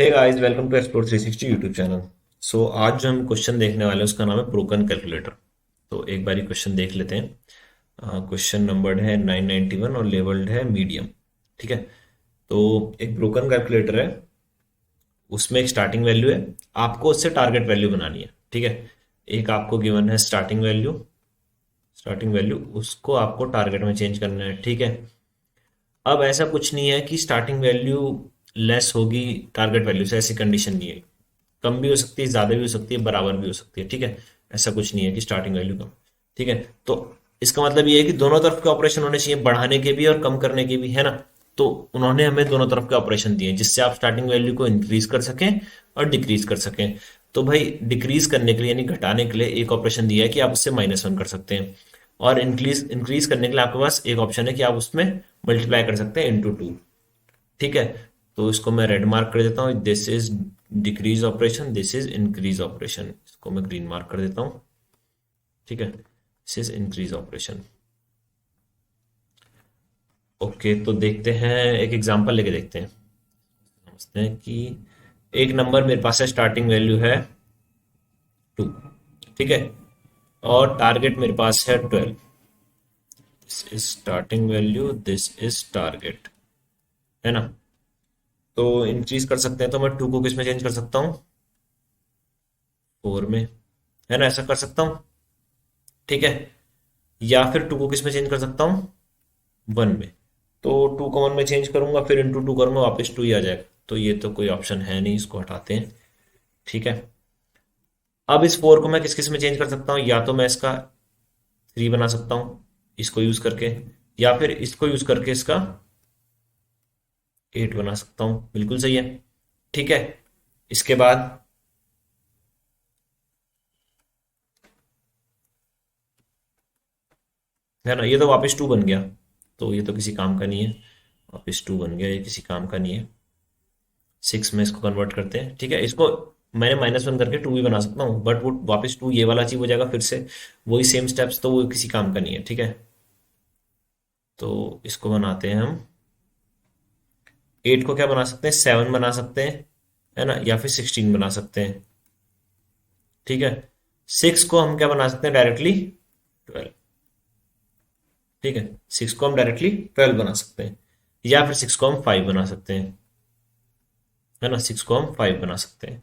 Hey guys, welcome to explore 360 YouTube channel. आज जो हम क्वेश्चन देखने वाले हैं उसका नाम है ब्रोकन कैलकुलेटर। तो एक बारी क्वेश्चन देख लेते हैं। क्वेश्चन नंबर्ड है 991 और लेवल्ड है मीडियम। ठीक है। तो एक ब्रोकन कैलकुलेटर है, उसमें एक स्टार्टिंग वैल्यू है, आपको उससे टारगेट वैल्यू बनानी है। ठीक है। एक आपको गिवन है स्टार्टिंग वैल्यू उसको आपको टारगेट में चेंज करना है। ठीक है। अब ऐसा कुछ नहीं है कि स्टार्टिंग वैल्यू लेस होगी टारगेट वैल्यू से, ऐसी कंडीशन नहीं है। कम भी हो सकती है, ज्यादा भी हो सकती है, बराबर भी हो सकती है। ठीक है। ऐसा कुछ नहीं है कि स्टार्टिंग वैल्यू कम। ठीक है। तो इसका मतलब ये है कि दोनों तरफ के ऑपरेशन होने चाहिए, बढ़ाने के भी और कम करने के भी, है ना। तो उन्होंने हमें दोनों तरफ के ऑपरेशन दिए जिससे आप स्टार्टिंग वैल्यू को इंक्रीज कर सकें और डिक्रीज कर सकें। तो भाई डिक्रीज करने के लिए यानी घटाने के लिए एक ऑपरेशन दिया है कि आप उससे -1 कर सकते हैं, और इंक्रीज इंक्रीज करने के लिए आपके पास एक ऑप्शन है कि आप उसमें मल्टीप्लाई कर सकते हैं इंटू 2। ठीक है। तो इसको मैं रेड मार्क कर देता हूँ, this is decrease operation, this is increase operation. इसको मैं ग्रीन मार्क कर देता हूँ। ठीक है। This is increase operation. Okay, तो देखते हैं, एक एग्जांपल लेके देखते हैं। समझते हैं कि एक नंबर मेरे पास है, स्टार्टिंग वैल्यू है 2। ठीक है। और टारगेट मेरे पास है 12। This is starting value, this is target, है ना। तो इंक्रीज कर सकते हैं, तो मैं 2 को किस में चेंज कर सकता हूँ? 4 में, है ना। ऐसा कर सकता हूँ। ठीक है। या फिर 2 को किस में चेंज कर सकता हूँ? 1 में। तो 2 को 1 में चेंज करूंगा, फिर इंटू 2 करूंगा, वापस 2 ही आ जाएगा। तो ये तो कोई ऑप्शन है नहीं, इसको हटाते हैं। ठीक है। अब इस 4 को मैं किस किस में चेंज कर सकता हूँ? या तो मैं इसका 3 बना सकता हूँ इसको यूज करके, या फिर इसको यूज करके इसका 8 बना सकता हूँ। बिल्कुल सही है। ठीक है। इसके बाद है ना, ये तो वापस 2 बन गया, तो ये तो किसी काम का नहीं है। वापस 2 बन गया, ये किसी काम का नहीं है। 6 में इसको कन्वर्ट करते हैं। ठीक है। इसको मैंने -1 करके 2 भी बना सकता हूँ, बट वो वापस 2 ये वाला चीज हो जाएगा फिर से, वही सेम स्टेप्स, तो वो किसी काम का नहीं है। ठीक है। तो इसको बनाते हैं हम। 8 को क्या बना सकते हैं? 7 बना सकते हैं, है ना, या फिर 16 बना सकते हैं। ठीक है। 6 को हम क्या बना सकते हैं? डायरेक्टली 12। ठीक है। 6 को हम डायरेक्टली 12 बना सकते हैं, या फिर 6 को हम 5 बना सकते हैं, है ना। 6 को हम 5 बना सकते हैं।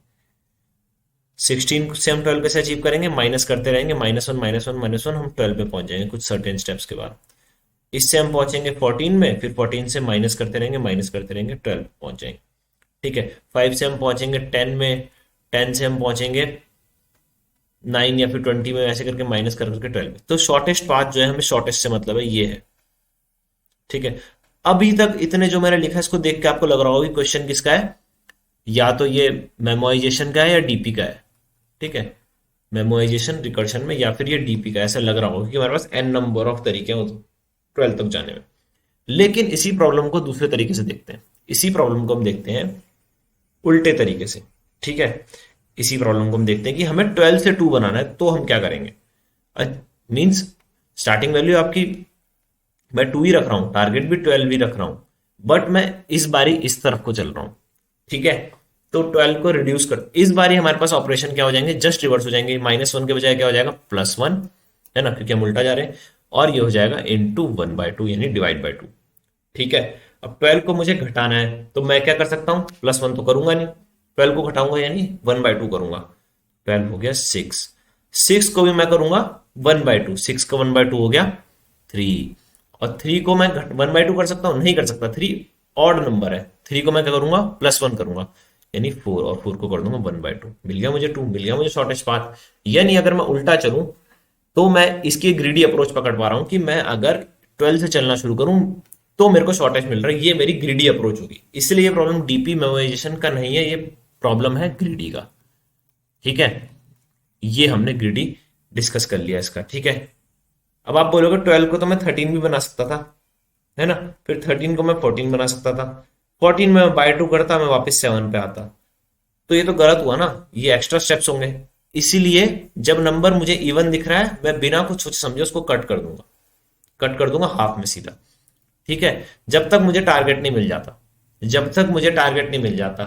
16 से हम 12 कैसे अचीव करेंगे? माइनस करते रहेंगे, -1 -1 -1, हम 12 पे पहुंच जाएंगे कुछ सर्टेन स्टेप्स के बाद। इससे हम पहुंचेंगे 14 में, फिर 14 से माइनस करते रहेंगे, 12 पे पहुंच जाएंगे। ठीक है। 5 से हम पहुंचेंगे 10 में, 10 से हम पहुंचेंगे 9 या फिर 20 में, ऐसे करके माइनस कर करके 12 में। तो शॉर्टेस्ट पाथ जो है, हमें शॉर्टेस्ट से मतलब है, ये है। ठीक है। अभी तक इतने जो मैंने लिखा है, इसको देख के आपको लग रहा होगा कि क्वेश्चन किसका है, या तो ये मेमोराइजेशन का है या डीपी का है। ठीक है। मेमोराइजेशन रिकर्शन में, या फिर ये डीपी का, ऐसा लग रहा होगा कि हमारे पास n नंबर ऑफ तरीके हैं 12 तक जाने में। लेकिन इसी प्रॉब्लम को दूसरे तरीके से देखते हैं। इसी प्रॉब्लम को हम देखते हैं उल्टे तरीके से। ठीक है। इसी प्रॉब्लम को हम देखते हैं कि हमें 12 से 2 बनाना है, तो हम क्या करेंगे? मीन्स स्टार्टिंग वैल्यू आपकी मैं 2 ही रख रहा हूं, टारगेट भी 12 ही रख रहा हूं, बट मैं इस बारी इस तरफ को चल रहा हूं। ठीक है। तो 12 को रिड्यूस कर, इस बारी हमारे पास ऑपरेशन क्या हो जाएंगे? जस्ट रिवर्स हो जाएंगे। -1 के बजाय क्या हो जाएगा? +1, है ना, क्योंकि हम उल्टा जा रहे हैं। और ये हो जाएगा इंटू 1/2, यानी डिवाइड बाय 2। ठीक है। अब 12 को मुझे घटाना है, तो मैं क्या कर सकता हूँ? +1 तो करूंगा नहीं, 12 को घटाऊंगा यानी 1/2 करूंगा। 12 हो गया 6। 6 को भी मैं करूंगा 1/2, 6 का 1/2 हो गया 3। और 3 को मैं 1/2 कर सकता हूँ? नहीं कर सकता, 3 ऑड नंबर है। 3 को मैं क्या करूंगा? +1 करूंगा, यानी 4, और 4 को कर दूंगा 1/2। मिल गया मुझे 2, मिल गया मुझे शॉर्टेस्ट पाथ। यानी अगर मैं उल्टा चलूं, तो मैं इसकी ग्रीडी अप्रोच पकड़ पा रहा हूं कि मैं अगर 12 से चलना शुरू करूं तो मेरे को शॉर्टेज मिल रहा है। ये मेरी ग्रीडी अप्रोच होगी। इसलिए ये प्रॉब्लम डीपी मेमोराइजेशन का नहीं है, ये प्रॉब्लम है ग्रीडी का। ठीक है। ये हमने ग्रीडी डिस्कस कर लिया इसका। ठीक है। अब आप बोलोगे 12 को तो मैं 13 भी बना सकता था, है ना। फिर 13 को मैं 14 बना सकता था। 14 में मैं बाय 2 करता, मैं वापस 7 पे आता। तो ये तो गलत हुआ ना, ये एक्स्ट्रा स्टेप्स होंगे। इसीलिए जब नंबर मुझे इवन दिख रहा है, मैं बिना कुछ सोच समझे उसको कट कर दूंगा, कट कर दूंगा हाफ में सीधा। ठीक है। जब तक मुझे टारगेट नहीं मिल जाता, जब तक मुझे टारगेट नहीं मिल जाता।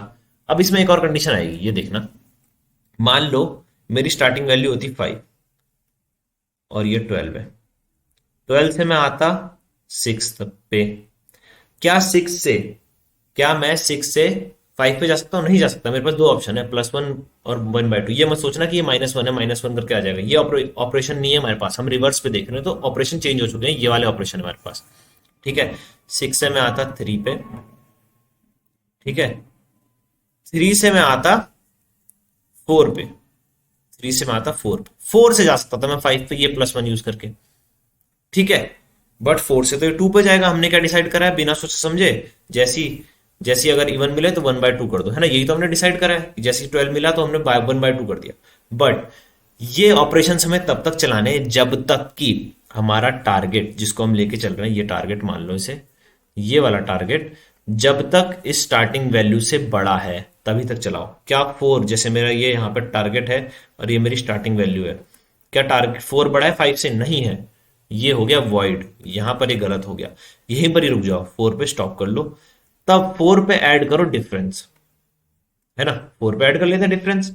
अब इसमें एक और कंडीशन आएगी, ये देखना। मान लो मेरी स्टार्टिंग वैल्यू होती 5 और ये 12 है। 12 से मैं आता 6 पे। क्या 6 से, क्या मैं 6 से 5 पे जा सकता हूँ? नहीं जा सकता। मेरे पास दो ऑप्शन है, +1 और 1/2। ये मत सोचना कि ये -1 है, -1 करके आ जाएगा। ये ऑपरेशन नहीं है हमारे पास, हम रिवर्स पे देख रहे हैं, तो ऑपरेशन चेंज हो चुके हैं, ये वाले ऑपरेशन है हमारे पास। ठीक है, 6 से मैं आता 3 पे। ठीक है, 3 से मैं आता 4 पे। 3 से मैं आता 4 पे। 4 से जा सकता था मैं 5 पे, ये +1 यूज करके। ठीक है, बट 4 से तो ये 2 पे जाएगा। हमने क्या डिसाइड करा है बिना सोचे समझे? जैसी जैसी अगर इवन मिले तो 1/2 कर दो, है ना? यही तो हमने डिसाइड करा है कि जैसी 12 मिला तो हमने 1/2 कर दिया। बट ये ऑपरेशन हमें तब तक चलाने हैं जब तक कि हमारा टारगेट, जिसको हम लेके चल रहे हैं, ये टारगेट मान लो इसे, ये वाला टारगेट जब तक इस स्टार्टिंग वैल्यू से बड़ा है तभी तक चलाओ। क्या 4, जैसे मेरा ये यहाँ पर टारगेट है और ये मेरी स्टार्टिंग वैल्यू है, क्या टारगेट 4 बड़ा है 5 से? नहीं है। ये हो गया वॉइड, यहां पर ये गलत हो गया। यहीं पर ही रुक जाओ, 4 पे स्टॉप कर लो। तब 4 पे ऐड करो डिफरेंस, है ना? 4 पे ऐड कर लेते हैं डिफरेंस।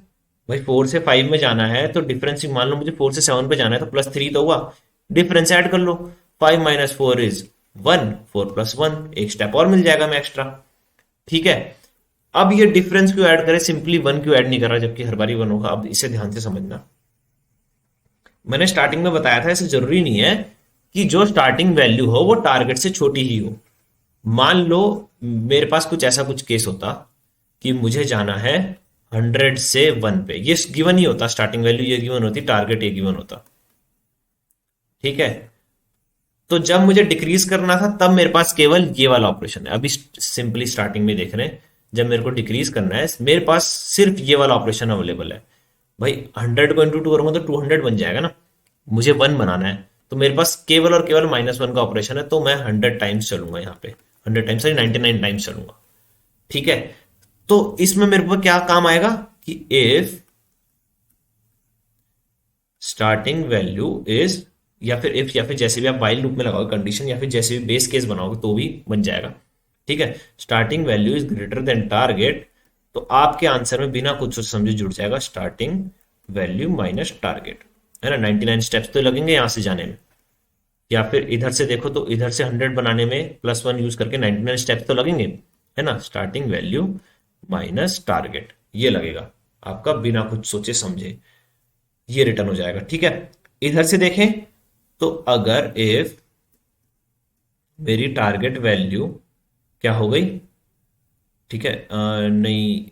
भाई 4 से 5 में जाना है तो डिफरेंस, मान लो मुझे 4 से 7 पे जाना है तो +3 तो हुआ, डिफरेंस ऐड कर लो। 5 - 4 इज 1, 4 + 1, एक स्टेप और मिल जाएगा मैं एक्स्ट्रा। ठीक है, अब ये डिफरेंस क्यों ऐड करें, सिंपली 1 क्यों ऐड नहीं कर रहा जबकि हर बार 1 होगा? अब इसे ध्यान से समझना। मैंने स्टार्टिंग में बताया था, ऐसे जरूरी नहीं है कि जो स्टार्टिंग वैल्यू हो वो टारगेट से छोटी ही हो। मान लो मेरे पास कुछ ऐसा कुछ केस होता कि मुझे जाना है 100 से 1 पे, ये गिवन ही होता, स्टार्टिंग वैल्यू ये गिवन होती, टारगेट ये गिवन होता। ठीक है, तो जब मुझे डिक्रीज करना था तब मेरे पास केवल ये वाला ऑपरेशन है। अभी सिंपली स्टार्टिंग में देख रहे हैं, जब मेरे को डिक्रीज करना है मेरे पास सिर्फ ये वाला ऑपरेशन अवेलेबल है। भाई 100 को इंटू 2 करूंगा तो 200 बन जाएगा ना। मुझे 1 बनाना है तो मेरे पास केवल और केवल -1 का ऑपरेशन है, तो मैं 100 टाइम्स चलूंगा यहाँ पे, 100 टाइम्स, सॉरी 99 टाइम्स चलूंगा। ठीक है, तो इसमें मेरे को क्या काम आएगा कि इफ स्टार्टिंग वैल्यू इज, या फिर इफ, या फिर जैसे भी आप वाइल लूप में लगाओगे कंडीशन, या फिर जैसे भी बेस केस बनाओगे तो भी बन जाएगा। ठीक है, starting value is greater than target, तो आपके आंसर में बिना कुछ सोच समझे जुड़ जाएगा स्टार्टिंग वैल्यू माइनस टारगेट, है ना? 99 स्टेप्स तो लगेंगे यहां से जाने में। या फिर इधर से देखो तो इधर से 100 बनाने में +1 यूज करके 99 स्टेप्स तो लगेंगे, है ना? स्टार्टिंग वैल्यू माइनस टारगेट ये लगेगा आपका, बिना कुछ सोचे समझे ये रिटर्न हो जाएगा। ठीक है, इधर से देखें तो अगर इफ मेरी टारगेट वैल्यू क्या हो गई, ठीक है, नहीं,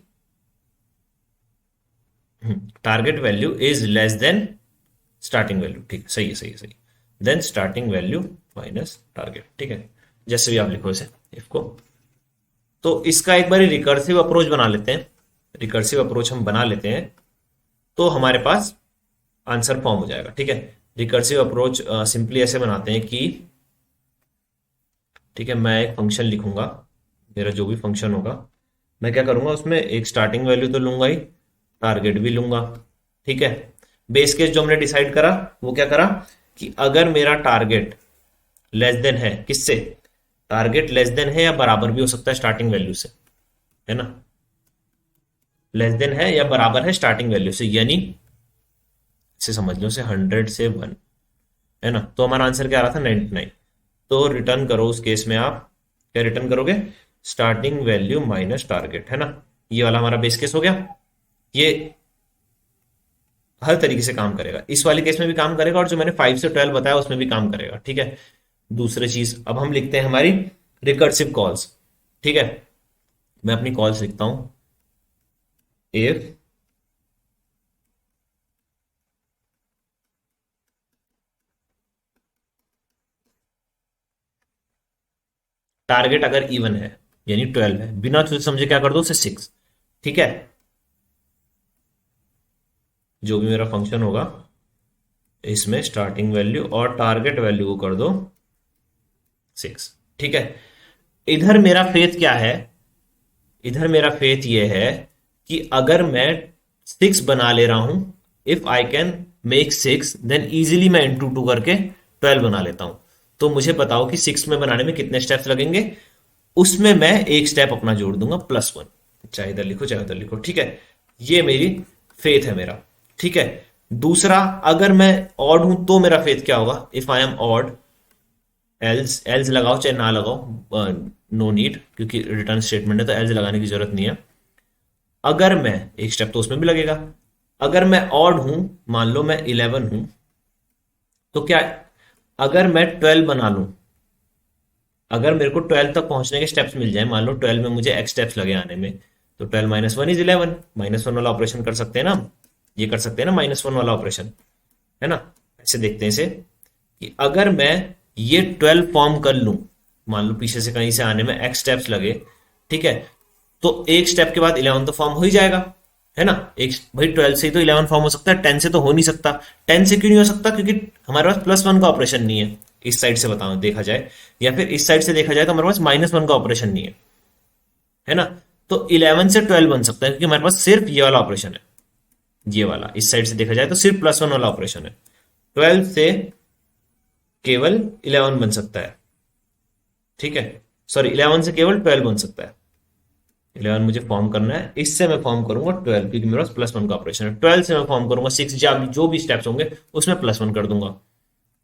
target value is less than starting value, ठीक है, सही है, सही है, सही। Then starting value minus target, ठीक है, जैसे भी आप लिखो इसे, इफ को। तो इसका एक बार रिकर्सिव अप्रोच बना लेते हैं। रिकर्सिव अप्रोच हम बना लेते हैं तो हमारे पास आंसर फॉर्म हो जाएगा। ठीक है, रिकर्सिव अप्रोच सिंपली ऐसे बनाते हैं कि, ठीक है, मैं एक फंक्शन लिखूंगा, मेरा जो भी फंक्शन होगा मैं क्या करूंगा, उसमें एक स्टार्टिंग वैल्यू तो लूंगा ही, टारगेट भी लूंगा। ठीक है, बेस केस जो हमने डिसाइड करा वो क्या करा कि अगर मेरा टारगेट लेस देन है, किससे? टारगेट लेस देन है या बराबर भी हो सकता है स्टार्टिंग वैल्यू से, है ना? लेस देन है या बराबर है स्टार्टिंग वैल्यू से, यानी इसे समझ लो से 100 से 1, है ना? तो हमारा आंसर क्या आ रहा था? 99। तो रिटर्न करो उस केस में, आप क्या रिटर्न करोगे? स्टार्टिंग वैल्यू माइनस टारगेट, है ना? ये वाला हमारा बेस केस हो गया। ये हर तरीके से काम करेगा, इस वाले केस में भी काम करेगा और जो मैंने 5 से 12 बताया उसमें भी काम करेगा। ठीक है, दूसरी चीज अब हम लिखते हैं हमारी रिकर्सिव कॉल्स। ठीक है, मैं अपनी कॉल्स लिखता हूं। इफ टारगेट अगर इवन है यानी 12 है, बिना सोचे समझे क्या कर दो उसे 6। ठीक है, जो भी मेरा फंक्शन होगा इसमें स्टार्टिंग वैल्यू और टारगेट वैल्यू को कर दो 6। ठीक है, इधर मेरा फेथ क्या है? इधर मेरा फेथ ये है कि अगर मैं 6 बना ले रहा हूं, if I can make 6 then easily मैं इंटू 2 करके 12 बना लेता हूं। तो मुझे बताओ कि 6 में बनाने में कितने स्टेप्स लगेंगे? उसमें मैं एक स्टेप अपना जोड़ दूंगा +1। चाहे इधर लिखो चाहे उधर लिखो, ठीक है। ये मेरी फेथ है मेरा, ठीक है। दूसरा, अगर मैं ऑड हूं तो मेरा फेथ क्या होगा, if I am odd, else, else लगाओ चाहे ना लगाओ, नो नीड, क्योंकि रिटर्न स्टेटमेंट है तो एल्स लगाने की जरूरत नहीं है। अगर मैं, एक स्टेप तो उसमें भी लगेगा, अगर मैं ऑड हूं, मान लो मैं 11 हूं, तो क्या, अगर मैं 12 बना लूं, अगर मेरे को 12 तक पहुंचने के स्टेप्स मिल जाए, मान लो 12 में मुझे एक्स स्टेप्स लगे आने में, तो 12 minus one is 11, minus one वाला ऑपरेशन कर सकते हैं ना हम, ये कर सकते हैं ना माइनस वन वाला ऑपरेशन, है ना। ऐसे देखते हैं इसे, कि अगर मैं ये 12 फॉर्म कर लूं, मान लो पीछे से कहीं से आने में एक्स स्टेप्स लगे, ठीक है, तो एक स्टेप के बाद 11 तो फॉर्म हो ही जाएगा, है ना। एक भाई 12 से ही तो 11 फॉर्म हो सकता है, 10 से तो हो नहीं सकता। 10 से क्यों नहीं हो सकता, क्योंकि हमारे पास प्लस वन का ऑपरेशन नहीं है, इस साइड से बताओ देखा जाए, या फिर इस साइड से देखा जाए तो हमारे पास माइनस वन का ऑपरेशन नहीं है ना। तो 11 से 12 बन सकता है, क्योंकि हमारे पास सिर्फ ये वाला ऑपरेशन है, ये वाला, इस साइड से देखा जाए तो सिर्फ प्लस वन वाला ऑपरेशन है। 12 से केवल 11 बन सकता है, ठीक है, सॉरी 11 से केवल 12 बन सकता है। 11 मुझे फॉर्म करना है, इससे मैं फॉर्म करूंगा 12, क्योंकि मेरे पास प्लस वन का ऑपरेशन है। 12 से मैं फॉर्म करूंगा 6, या जो भी स्टेप्स होंगे उसमें प्लस वन कर दूंगा,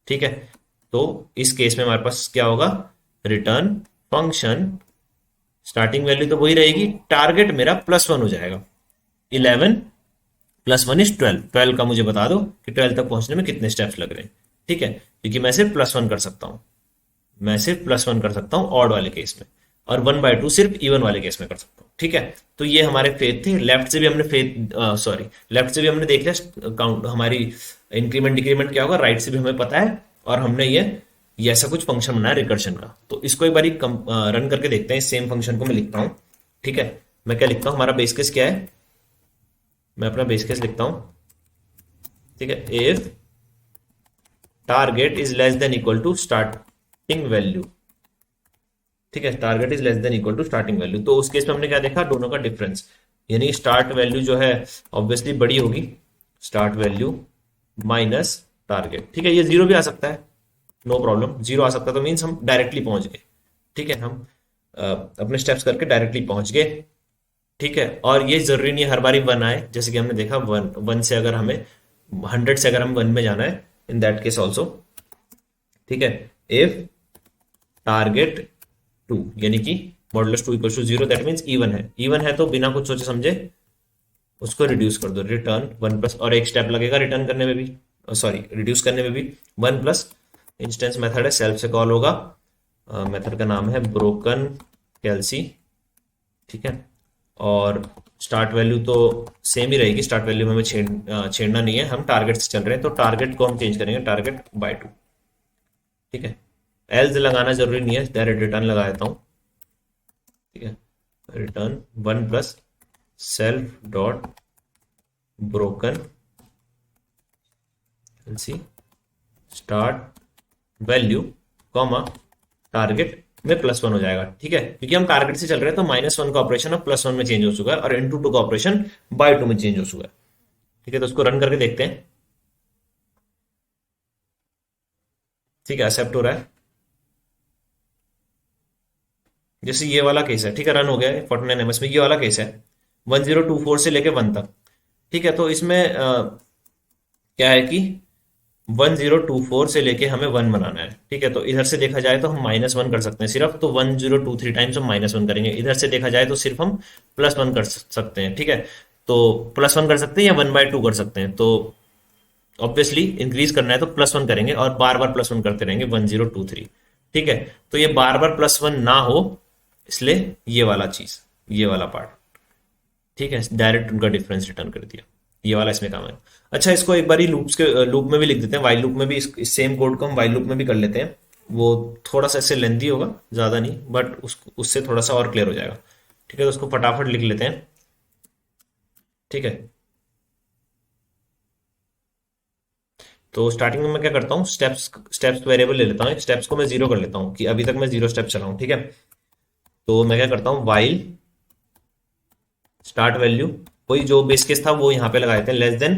ठीक है। तो इस केस में हमारे पास क्या होगा, रिटर्न फंक्शन, स्टार्टिंग वैल्यू तो वही रहेगी, टारगेट मेरा प्लस वन हो जाएगा। 11 प्लस वन इज 12, 12 का मुझे बता दो कि 12 तक पहुंचने में कितने स्टेप्स लग रहे हैं, ठीक है, क्योंकि मैं सिर्फ प्लस वन कर सकता हूं, मैं सिर्फ प्लस वन कर सकता हूं ऑड वाले केस में, और 1/2 सिर्फ इवन वाले केस में कर सकता हूं, ठीक है। तो ये हमारे फेथ थे, लेफ्ट से भी हमने फेथ, सॉरी लेफ्ट से भी हमने देख लिया काउंट, हमारी इंक्रीमेंट डिक्रीमेंट क्या होगा, राइट से भी हमें पता है, और हमने ये ऐसा कुछ फंक्शन बनाया रिकर्शन का। तो इसको एक बार रन करके देखते हैं, सेम फंक्शन को मैं लिखता हूं, ठीक है। मैं क्या लिखता हूं, हमारा बेस केस क्या है, मैं अपना बेस केस लिखता हूं, ठीक है। If target is less than equal to starting value, ठीक है, target is less than equal to starting value, तो उस केस में हमने क्या देखा, दोनों का डिफरेंस, यानी स्टार्ट वैल्यू जो है ऑब्वियसली बड़ी होगी, स्टार्ट वैल्यू माइनस टारगेट, ठीक है। ये जीरो भी आ सकता है, नो प्रॉब्लम, जीरो आ सकता है, तो मीन्स हम डायरेक्टली पहुंच गए, ठीक है, हम अपने स्टेप्स करके डायरेक्टली पहुंच गए, ठीक है। और ये जरूरी नहीं है हर बारी वन आए, जैसे कि हमने देखा वन, वन से अगर हमें 100 से अगर हम वन में जाना है, इन दैट केस ऑल्सो, ठीक है। इफ टारगेट टू, यानी कि modulus two equal to zero, that means even है, इवन है तो बिना कुछ सोचे समझे उसको रिड्यूस कर दो, रिटर्न वन प्लस, और एक स्टेप लगेगा रिटर्न करने में भी, सॉरी रिड्यूस करने में भी, वन प्लस इंस्टेंस मेथड है, सेल्फ से कॉल होगा, मेथड का नाम है ब्रोकन कैलसी, ठीक है। और स्टार्ट वैल्यू तो सेम ही रहेगी, स्टार्ट वैल्यू में हमें छेड़ना नहीं है, हम टारगेट से चल रहे हैं, तो टारगेट को हम चेंज करेंगे, टारगेट बाय टू, ठीक है। एल्स लगाना जरूरी नहीं है, डायरेक्ट रिटर्न लगा देता हूँ, ठीक है। Return one plus self dot broken C start value comma target में प्लस वन हो जाएगा, ठीक है, क्योंकि हम टारगेट से चल रहे हैं, तो माइनस वन का ऑपरेशन अब प्लस वन में चेंज हो चुका है, और इंटू टू का ऑपरेशन बाय टू में चेंज हो चुका है, ठीक है। तो उसको रन करके देखते हैं, ठीक है, एक्सेप्ट हो रहा है, जैसे ये वाला केस है, ठीक है, रन हो गया है 49 ms में, ये वाला केस है 1024 से लेके वन तक, ठीक है। तो इसमें क्या है कि 1024 से लेके हमें वन बनाना है, ठीक है। तो इधर से देखा जाए तो हम माइनस वन कर सकते हैं सिर्फ, तो 1023 टाइम्स हम माइनस वन करेंगे, इधर से देखा जाए तो सिर्फ हम प्लस वन कर सकते हैं, ठीक है। तो प्लस वन कर सकते हैं या 1/2 कर सकते हैं, तो ऑब्वियसली इंक्रीज करना है तो प्लस वन करेंगे, और बार बार प्लस वन करते रहेंगे 1023, ठीक है। तो ये बार बार प्लस वन ना हो, इसलिए ये वाला चीज, ये वाला पार्ट, ठीक है, डायरेक्ट उनका डिफरेंस रिटर्न कर दिया, ये वाला इसमें काम है। अच्छा, इसको एक बार लूप्स के लूप में भी लिख देते हैं, वाइल लूप में भी, इस सेम कोड को हम वाइल लूप में भी कर लेते हैं, वो थोड़ा सा इससे लेंदी होगा, ज्यादा नहीं, बट उससे थोड़ा सा और क्लियर हो जाएगा, ठीक है। तो उसको फटाफट लिख लेते हैं, ठीक है। तो स्टार्टिंग में मैं क्या करता हूँ, स्टेप्स स्टेप्स वेरिएबल ले लेता हूँ, स्टेप्स को मैं जीरो कर लेता हूँ, कि अभी तक मैं जीरो स्टेप चला हूँ, ठीक है। तो मैं क्या करता हूँ, वाइल स्टार्ट वैल्यू, वही जो बेस केस था वो यहाँ पे लगा देते हैं, लेस देन,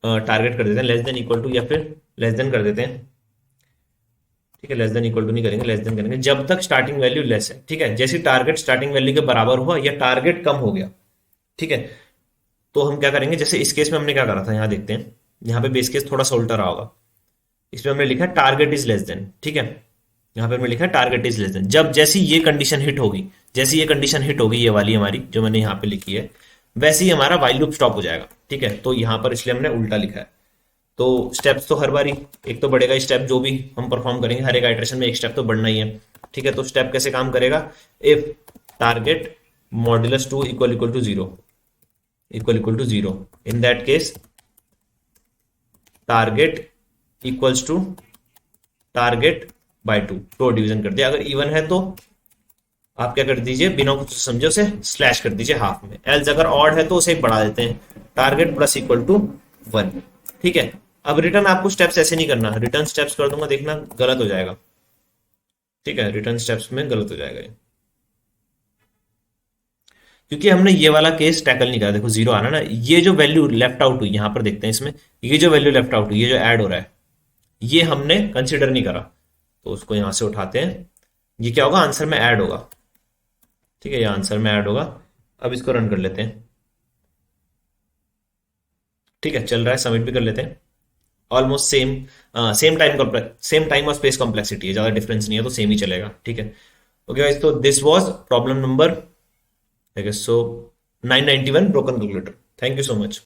टारगेट कर देते हैं लेस देन इक्वल टू, या फिर लेस देन कर देते हैं, ठीक है, लेस देन इक्वल टू नहीं करेंगे, लेस देन करेंगे जब तक स्टार्टिंग वैल्यू लेस है। ठीक है, जैसे टारगेट स्टार्टिंग वैल्यू के बराबर हुआ या टारगेट कम हो गया, ठीक है, तो हम क्या करेंगे, जैसे इस केस में हमने क्या करा था, यहाँ देखते हैं, यहाँ पे बेस केस थोड़ा सा उल्टा रहा होगा। इसमें हमने लिखा टारगेट इज लेस देन, ठीक है, यहाँ पे हमने लिखा टारगेट इज लेस देन। जब जैसी ये कंडीशन हिट होगी, जैसी ये कंडीशन हिट होगी, ये वाली हमारी जो मैंने यहाँ पे लिखी है, वैसे ही हमारा वाइल लूप स्टॉप हो जाएगा। ठीक है, तो यहाँ पर इसलिए हमने उल्टा लिखा है। तो स्टेप्स तो हर बारी एक तो बढ़ेगा, स्टेप जो भी हम परफॉर्म करेंगे हर एक आइटरेशन में एक स्टेप तो बढ़ना ही है। ठीक है, तो स्टेप कैसे काम करेगा, if target modulus two equal equal to zero, equal equal to zero, in that case target equals to target by two, तो डिवीजन कर दिया। अगर इवन है तो आप क्या कर दीजिए, बिना कुछ समझे उसे स्लैश कर दीजिए हाफ में। एल्स अगर ऑड है तो उसे बढ़ा देते हैं, target plus equal to one. ठीक है, अब रिटर्न आपको स्टेप्स ऐसे नहीं करना, रिटर्न स्टेप्स कर दूंगा, देखना गलत हो जाएगा। ठीक है, रिटर्न स्टेप्स में गलत हो जाएगा ये, क्योंकि हमने ये वाला केस टैकल नहीं करा। देखो जीरो आना ना, ये जो वैल्यू लेफ्ट आउट हुई, यहां पर देखते हैं इसमें, ये जो वैल्यू लेफ्ट आउट हुई, ये जो ऐड हो रहा है, ये हमने कंसिडर नहीं करा, तो उसको यहां से उठाते हैं। ये क्या होगा, आंसर में ऐड होगा। ठीक है, ये आंसर में ऐड होगा। अब इसको रन कर लेते हैं। ठीक है, चल रहा है, सबमिट भी कर लेते हैं। ऑलमोस्ट सेम, सेम टाइम और स्पेस कॉम्प्लेक्सिटी है, ज्यादा डिफरेंस नहीं है, तो सेम ही चलेगा। ठीक है, ओके गाइस, तो this was problem number, I guess so, 991 broken calculator. Thank you so much.